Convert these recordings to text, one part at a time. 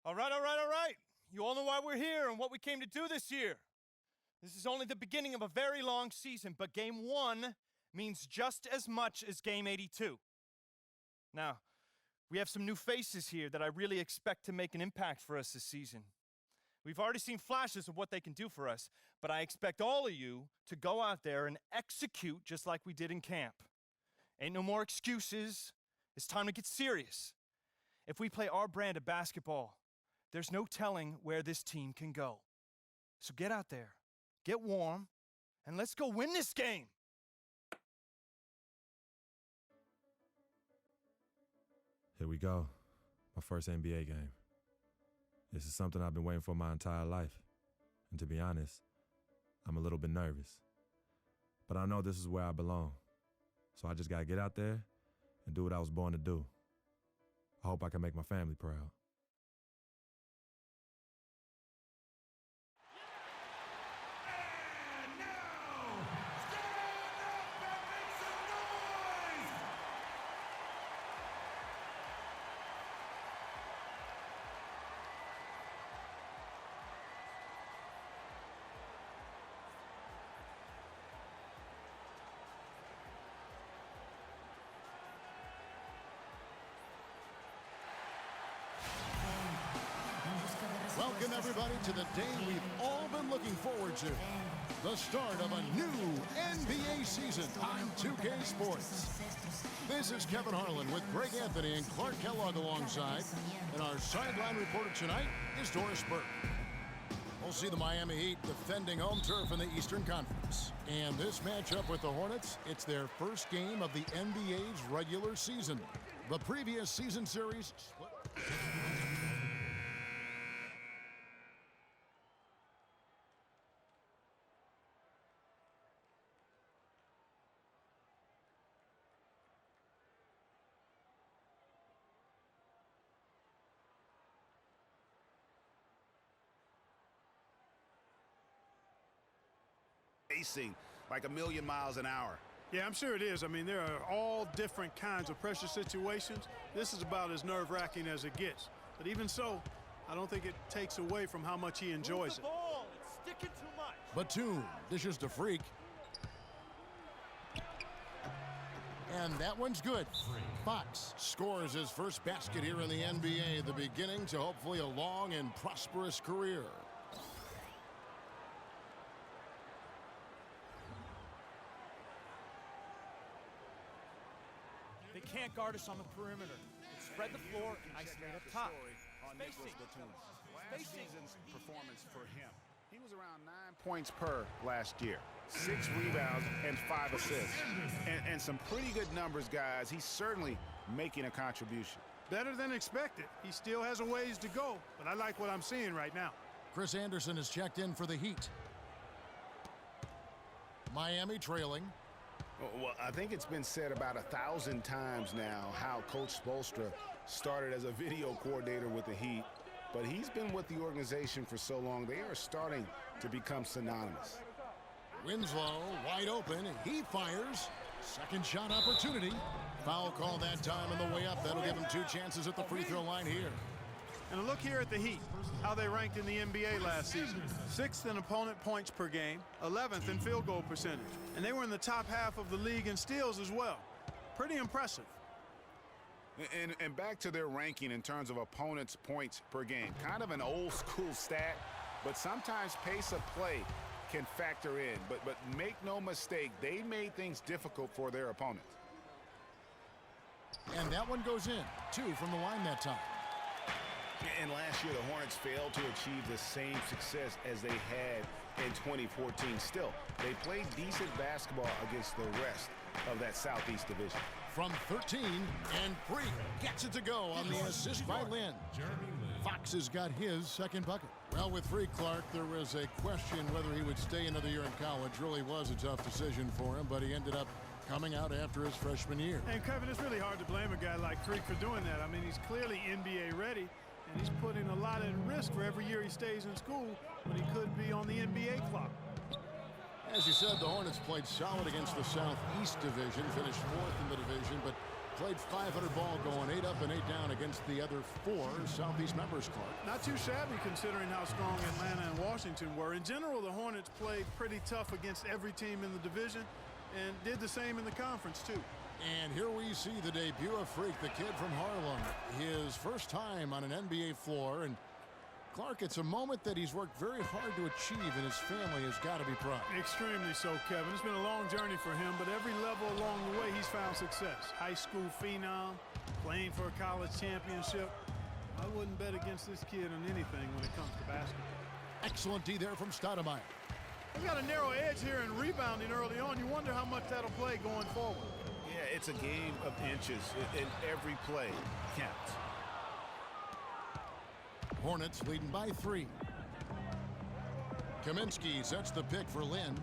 All right, all right, all right. You all know why we're here and what we came to do this year. This is only the beginning of a very long season, but Game 1 means just as much as Game 82. Now, we have some new faces here that I really expect to make an impact for us this season. We've already seen flashes of what they can do for us, but I expect all of you to go out there and execute just like we did in camp. Ain't no more excuses. It's time to get serious. If we play our brand of basketball, there's no telling where this team can go. So get out there, get warm, and let's go win this game. Here we go. My first NBA game. This is something I've been waiting for my entire life. And to be honest, I'm a little bit nervous. But I know this is where I belong. So I just gotta get out there and do what I was born to do. I hope I can make my family proud. Welcome, everybody, to the day we've all been looking forward to. The start of a new NBA season on 2K Sports. This is Kevin Harlan with Greg Anthony and Clark Kellogg alongside. And our sideline reporter tonight is Doris Burke. We'll see the Miami Heat defending home turf in the Eastern Conference. And this matchup with the Hornets, it's their first game of the NBA's regular season. The previous season series split. Racing like a million miles an hour. Yeah, I'm sure it is. I mean, there are all different kinds of pressure situations. This is about as nerve-wracking as it gets. But even so, I don't think it takes away from how much he enjoys it. Ball. It's sticking too much. Batum dishes to Freak. And that one's good. Fox scores his first basket here in the NBA, the beginning to hopefully a long and prosperous career. They can't guard us on the perimeter. They spread the floor and isolate up top. Last season's performance for him. He was around 9 points per last year. 6 rebounds and 5 assists. And some pretty good numbers, guys. He's certainly making a contribution. Better than expected. He still has a ways to go, but I like what I'm seeing right now. Chris Anderson is checked in for the Heat. Miami trailing. Well, I think it's been said about 1,000 times now how Coach Spoelstra started as a video coordinator with the Heat, but he's been with the organization for so long, they are starting to become synonymous. Winslow wide open, and he fires. Second shot opportunity. Foul call that time on the way up. That'll give him 2 chances at the free throw line here. And a look here at the Heat, how they ranked in the NBA last season. 6th in opponent points per game, 11th in field goal percentage. And they were in the top half of the league in steals as well. Pretty impressive. And back to their ranking in terms of opponents' points per game. Kind of an old school stat, but sometimes pace of play can factor in. But make no mistake, they made things difficult for their opponents. And that one goes in. 2 from the line that time. And last year, the Hornets failed to achieve the same success as they had in 2014. Still, they played decent basketball against the rest of that Southeast Division. From 13, and Freak gets it to go on the assist by Lynn. Fox has got his second bucket. Well, with Freak, Clark, there was a question whether he would stay another year in college. Really was a tough decision for him, but he ended up coming out after his freshman year. And Kevin, it's really hard to blame a guy like Freak for doing that. I mean, he's clearly NBA ready, and he's putting a lot at risk for every year he stays in school when he could be on the NBA clock. As you said, the Hornets played solid against the Southeast Division, finished 4th in the division, but Played 500 ball going 8 up and 8 down against the other 4 Southeast members, Clark. Not too shabby considering how strong Atlanta and Washington were. In general, the Hornets played pretty tough against every team in the division and did the same in the conference, too. And here we see the debut of Freak, the kid from Harlem. His first time on an NBA floor. And Clark, it's a moment that he's worked very hard to achieve, and his family has got to be proud. Extremely so, Kevin. It's been a long journey for him, but every level along the way, he's found success. High school phenom, playing for a college championship. I wouldn't bet against this kid on anything when it comes to basketball. Excellent D there from Stoudemire. They got a narrow edge here in rebounding early on. You wonder how much that'll play going forward. Yeah, it's a game of inches, and every play counts. Hornets leading by 3. Kaminsky sets the pick for Lynn.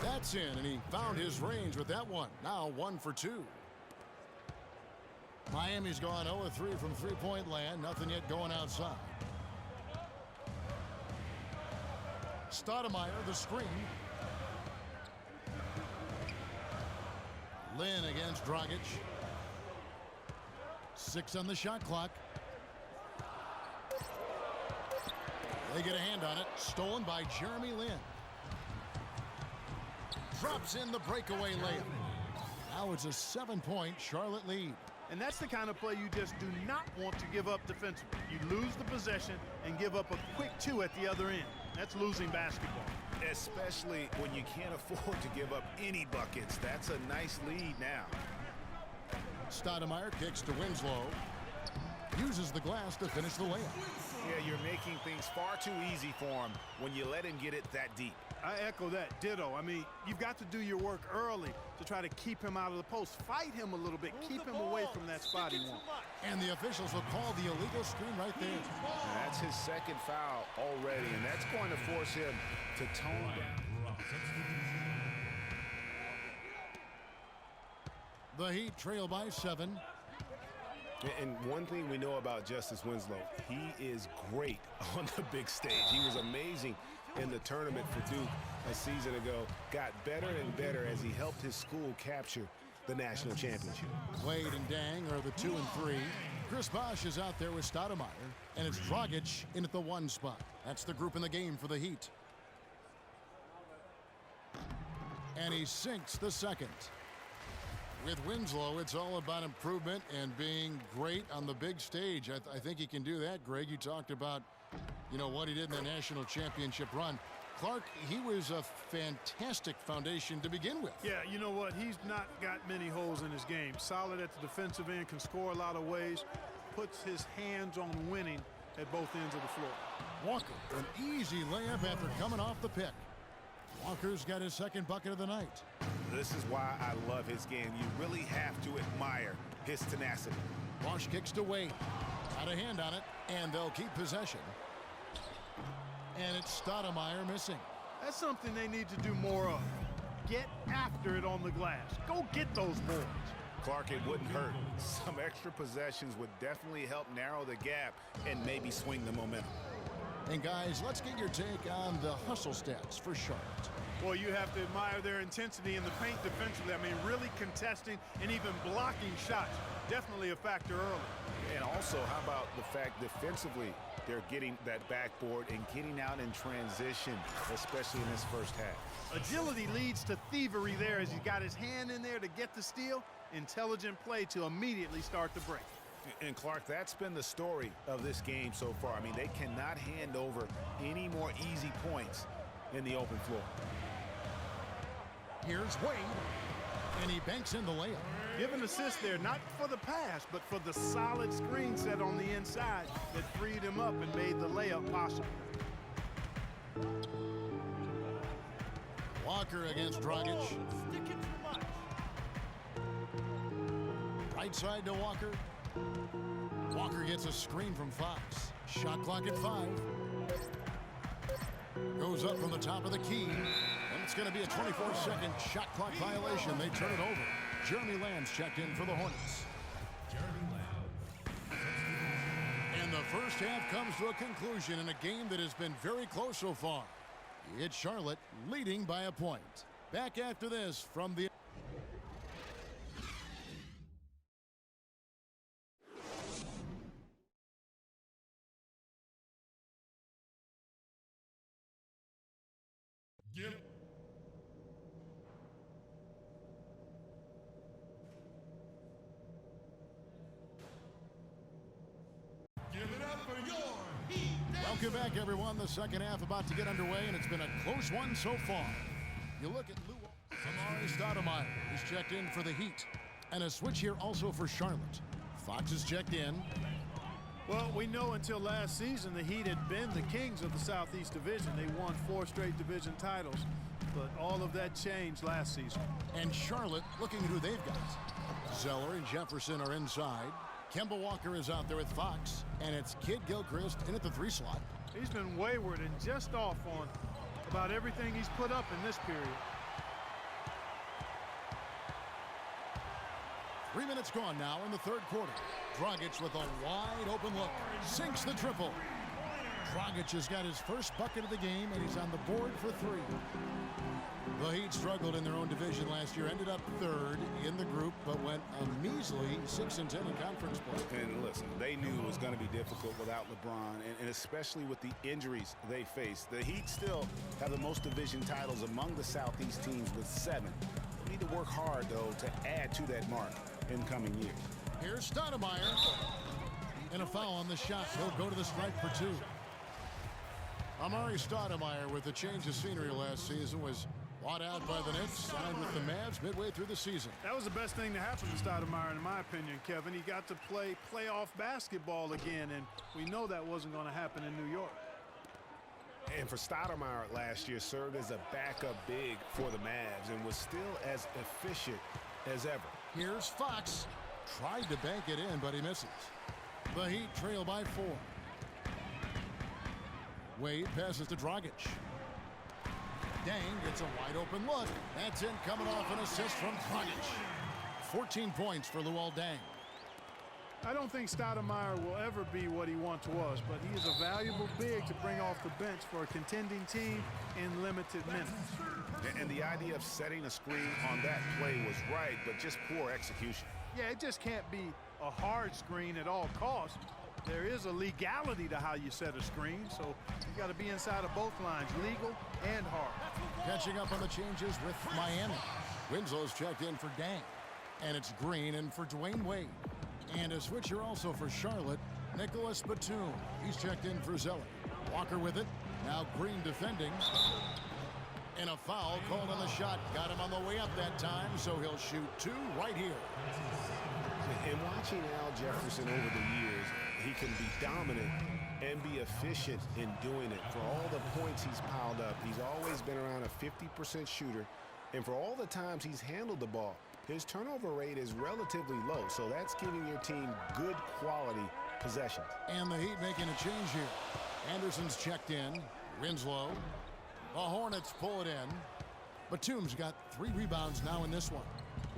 That's in, and he found his range with that one. Now 1 for 2. Miami's gone 0-3 from three-point land. Nothing yet going outside. Stoudemire, the screen. Lynn against Dragic. 6 on the shot clock. They get a hand on it. Stolen by Jeremy Lin. Drops in the breakaway layup. Now it's a 7-point Charlotte lead. And that's the kind of play you just do not want to give up defensively. You lose the possession and give up a quick 2 at the other end. That's losing basketball. Especially when you can't afford to give up any buckets. That's a nice lead now. Stoudemire kicks to Winslow. Uses the glass to finish the layup. Yeah, you're making things far too easy for him when you let him get it that deep. I echo that. Ditto. I mean, you've got to do your work early to try to keep him out of the post. Fight him a little bit. Keep him away from that spot he wants. And the officials will call the illegal screen right there. That's his second foul already, and that's going to force him to tone down. The Heat trail by 7. And one thing we know about Justice Winslow, he is great on the big stage. He was amazing in the tournament for Duke a season ago. Got better and better as he helped his school capture the national championship. Wade and Dang are the 2 and 3. Chris Bosh is out there with Stoudemire, and it's Dragic in at the 1 spot. That's the group in the game for the Heat. And he sinks the second. With Winslow, it's all about improvement and being great on the big stage. I think he can do that, Greg. You talked about, what he did in the national championship run. Clark, he was a fantastic foundation to begin with. Yeah, you know what? He's not got many holes in his game. Solid at the defensive end, can score a lot of ways, puts his hands on winning at both ends of the floor. Walker, an easy layup after coming off the pick. Walker's got his second bucket of the night. This is why I love his game. You really have to admire his tenacity. Bosh kicks to Wade. Got a hand on it, and they'll keep possession. And it's Stoudemire missing. That's something they need to do more of. Get after it on the glass. Go get those boards. Clark, it wouldn't hurt. Some extra possessions would definitely help narrow the gap and maybe swing the momentum. And guys, let's get your take on the hustle stats for Charlotte. Well, you have to admire their intensity in the paint defensively. I mean, really contesting and even blocking shots. Definitely a factor early. And also, how about the fact defensively, they're getting that backboard and getting out in transition, especially in this first half. Agility leads to thievery there as he got his hand in there to get the steal. Intelligent play to immediately start the break. And Clark, that's been the story of this game so far. I mean, they cannot hand over any more easy points in the open floor. Here's Wade, and he banks in the layup. Give an assist there, not for the pass, but for the solid screen set on the inside that freed him up and made the layup possible. Walker against Dragic. Right side to Walker. Walker gets a screen from Fox. Shot clock at 5. Goes up from the top of the key. And it's going to be a 24-second shot clock violation. They turn it over. Jeremy Lamb's checked in for the Hornets. And the first half comes to a conclusion in a game that has been very close so far. It's Charlotte leading by a point. Back after this from the... Welcome back, everyone. The second half about to get underway, and it's been a close one so far. You look at Lou. Amari Stoudemire is checked in for the Heat. And a switch here also for Charlotte. Fox is checked in. Well, we know until last season the Heat had been the kings of the Southeast Division. They won 4 straight division titles, but all of that changed last season. And Charlotte looking at who they've got. Zeller and Jefferson are inside. Kemba Walker is out there with Fox, and it's Kid Gilchrist in at the 3 slot. He's been wayward and just off on about everything he's put up in this period. 3 minutes gone now in the third quarter. Dragic with a wide open look. Sinks the triple. Dragic has got his first bucket of the game, and he's on the board for 3. The Heat struggled in their own division last year, ended up 3rd in the group, but went a measly 6-10 in conference play. And listen, they knew it was going to be difficult without LeBron, and especially with the injuries they faced. The Heat still have the most division titles among the Southeast teams with 7. They need to work hard, though, to add to that mark in coming years. Here's Stoudemire. And a foul on the shot. He'll go to the stripe for 2. Amari Stoudemire, with a change of scenery last season, was bought out by the Knicks, signed with the Mavs midway through the season. That was the best thing to happen to Stoudemire, in my opinion, Kevin. He got to play playoff basketball again, and we know that wasn't going to happen in New York. And for Stoudemire last year, served as a backup big for the Mavs and was still as efficient as ever. Here's Fox. Tried to bank it in, but he misses. The Heat trail by 4. Wade passes to Dragic. Dang gets a wide open look. That's in, coming off an assist from Dragic. 14 points for Luol Deng. I don't think Stoudemire will ever be what he once was, but he is a valuable big to bring off the bench for a contending team in limited minutes. And the idea of setting a screen on that play was right, but just poor execution. Yeah, it just can't be a hard screen at all costs. There is a legality to how you set a screen, so you got to be inside of both lines, legal and hard. Catching up on the changes with Miami. Winslow's checked in for Dang. And it's Green in for Dwayne Wade. And a switcher also for Charlotte, Nicholas Batum. He's checked in for Zeller. Walker with it. Now Green defending. And a foul called on the shot. Got him on the way up that time, so he'll shoot 2 right here. And watching Al Jefferson over the years, he can be dominant and be efficient in doing it. For all the points he's piled up, he's always been around a 50% shooter. And for all the times he's handled the ball, his turnover rate is relatively low. So that's giving your team good quality possessions. And the Heat making a change here. Anderson's checked in. Winslow. The Hornets pull it in. Batum's got 3 rebounds now in this one.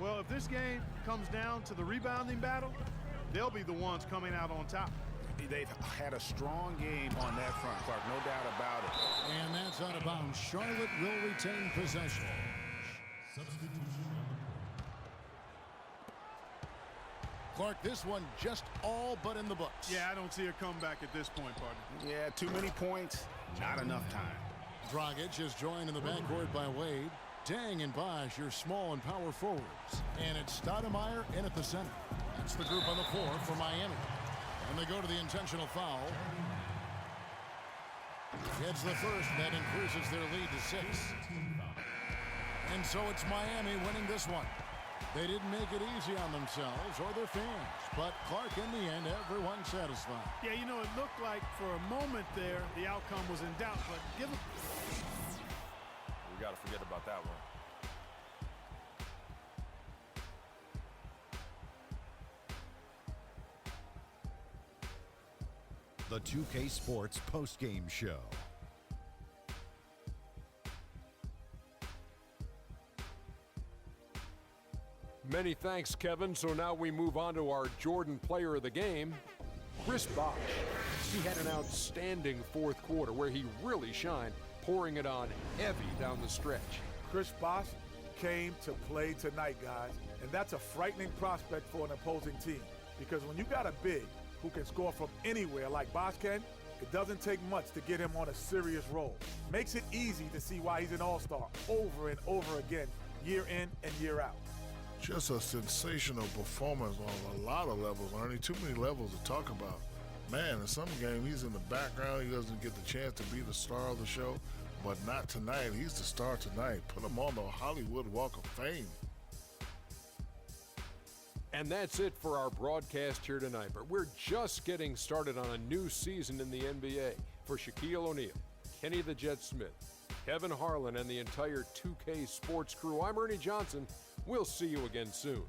Well, if this game comes down to the rebounding battle, they'll be the ones coming out on top. They've had a strong game on that front, Clark, no doubt about it. And that's out of bounds. Charlotte will retain possession. Clark, this one just all but in the books. Yeah, I don't see a comeback at this point, partner. Yeah, too many points, not enough time. Dragic is joined in the backcourt by Wade. Dang and Bosh, your small and power forwards. And it's Stoudemire in at the center. That's the group on the floor for Miami. And they go to the intentional foul. It's the first, that increases their lead to 6. And so it's Miami winning this one. They didn't make it easy on themselves or their fans, but Clark, in the end, everyone satisfied. Yeah, you know, it looked like for a moment there the outcome was in doubt, but give it. We got to forget about that one. The 2K Sports postgame show. Many thanks, Kevin. So now we move on to our Jordan player of the game, Chris Bosh. He had an outstanding fourth quarter where he really shined, pouring it on heavy down the stretch. Chris Bosh came to play tonight, guys, and that's a frightening prospect for an opposing team because when you got a big who can score from anywhere like Bosh can, it doesn't take much to get him on a serious roll. Makes it easy to see why he's an all-star over and over again, year in and year out. Just a sensational performance on a lot of levels, Ernie. Too many levels to talk about. Man, in some game, he's in the background. He doesn't get the chance to be the star of the show, but not tonight. He's the star tonight. Put him on the Hollywood Walk of Fame. And that's it for our broadcast here tonight. But we're just getting started on a new season in the NBA. For Shaquille O'Neal, Kenny the Jet Smith, Kevin Harlan, and the entire 2K Sports crew, I'm Ernie Johnson. We'll see you again soon.